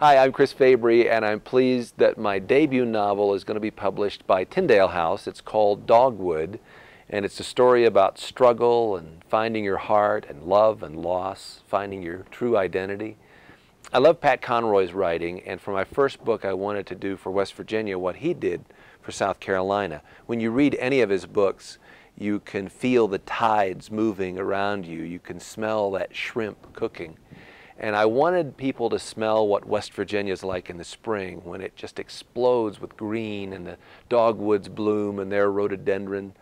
Hi, I'm Chris Fabry, and I'm pleased that my debut novel is going to be published by Tyndale House. It's called Dogwood, and it's a story about struggle and finding your heart and love and loss, finding your true identity. I love Pat Conroy's writing, and for my first book I wanted to do for West Virginia what he did for South Carolina. When you read any of his books, you can feel the tides moving around you. You can smell that shrimp cooking. And I wanted people to smell what West Virginia is like in the spring when it just explodes with green and the dogwoods bloom and their rhododendron.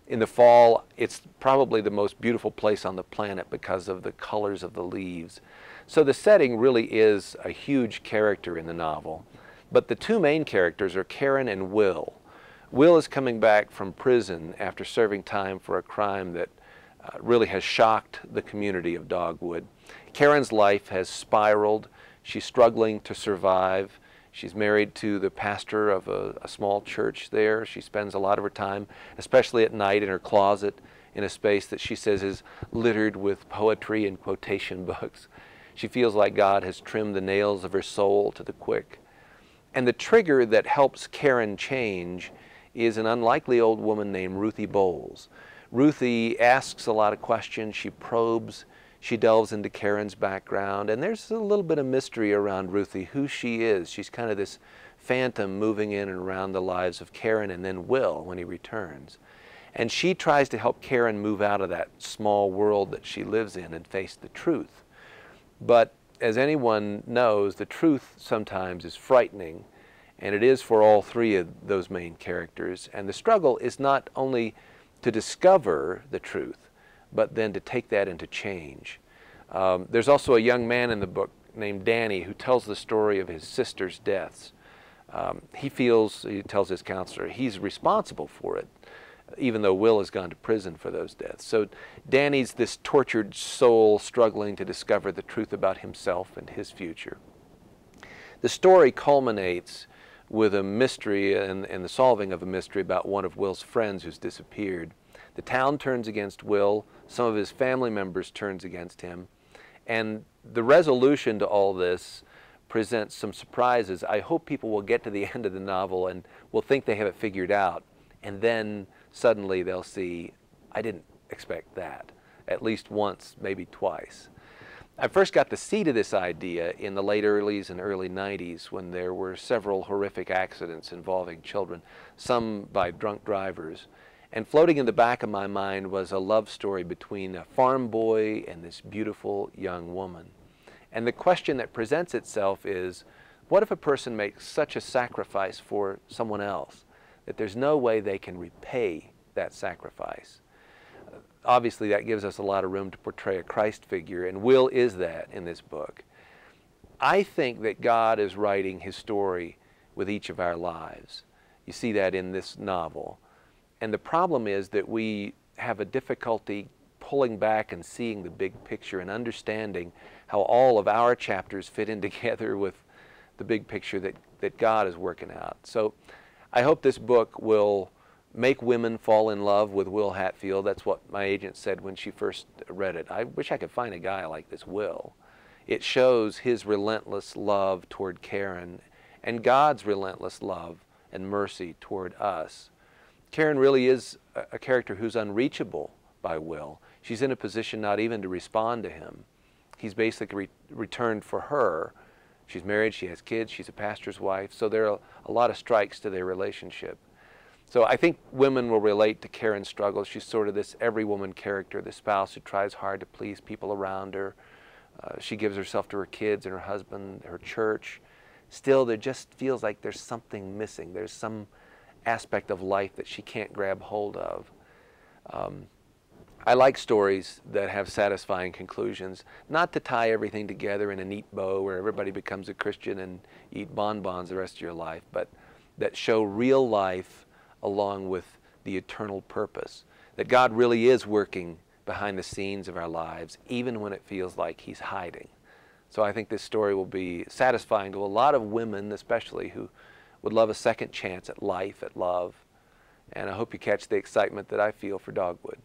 In the fall, it's probably the most beautiful place on the planet because of the colors of the leaves. So the setting really is a huge character in the novel. But the two main characters are Karin and Will. Will is coming back from prison after serving time for a crime that really has shocked the community of Dogwood. Karin's life has spiraled. She's struggling to survive. She's married to the pastor of a small church there. She spends a lot of her time, especially at night, in her closet in a space that she says is littered with poetry and quotation books. She feels like God has trimmed the nails of her soul to the quick. And the trigger that helps Karin change is an unlikely old woman named Ruthie Bowles. Ruthie asks a lot of questions, she probes, she delves into Karin's background, and there's a little bit of mystery around Ruthie, who she is. She's kind of this phantom moving in and around the lives of Karin and then Will when he returns. And she tries to help Karin move out of that small world that she lives in and face the truth. But as anyone knows, the truth sometimes is frightening, and it is for all three of those main characters. And the struggle is not only to discover the truth, but then to take that into change. There's also a young man in the book named Danny who tells the story of his sister's deaths. He tells his counselor, he's responsible for it, even though Will has gone to prison for those deaths. So Danny's this tortured soul struggling to discover the truth about himself and his future. The story culminates with a mystery and the solving of a mystery about one of Will's friends who's disappeared. The town turns against Will, some of his family members turns against him, and the resolution to all this presents some surprises. I hope people will get to the end of the novel and will think they have it figured out, and then suddenly they'll see, I didn't expect that, at least once, maybe twice. I first got the seed of this idea in the late '80s and early '90s when there were several horrific accidents involving children, some by drunk drivers. And floating in the back of my mind was a love story between a farm boy and this beautiful young woman. And the question that presents itself is, what if a person makes such a sacrifice for someone else that there's no way they can repay that sacrifice? Obviously, that gives us a lot of room to portray a Christ figure, and Will is that in this book. I think that God is writing his story with each of our lives. You see that in this novel. And the problem is that we have a difficulty pulling back and seeing the big picture and understanding how all of our chapters fit in together with the big picture that God is working out. So I hope this book will make women fall in love with Will Hatfield. That's what my agent said when she first read it. I wish I could find a guy like this Will. It shows his relentless love toward Karin and God's relentless love and mercy toward us. Karin really is a character who's unreachable by Will. She's in a position not even to respond to him. He's basically returned for her. She's married, she has kids, she's a pastor's wife, so there are a lot of strikes to their relationship. So I think women will relate to Karin's struggle. She's sort of this every woman character, the spouse who tries hard to please people around her. She gives herself to her kids and her husband, her church. Still, there just feels like there's something missing. There's some aspect of life that she can't grab hold of. I like stories that have satisfying conclusions, not to tie everything together in a neat bow where everybody becomes a Christian and eat bonbons the rest of your life, but that show real life along with the eternal purpose, that God really is working behind the scenes of our lives, even when it feels like he's hiding. So I think this story will be satisfying to a lot of women, especially, who would love a second chance at life, at love. And I hope you catch the excitement that I feel for Dogwood.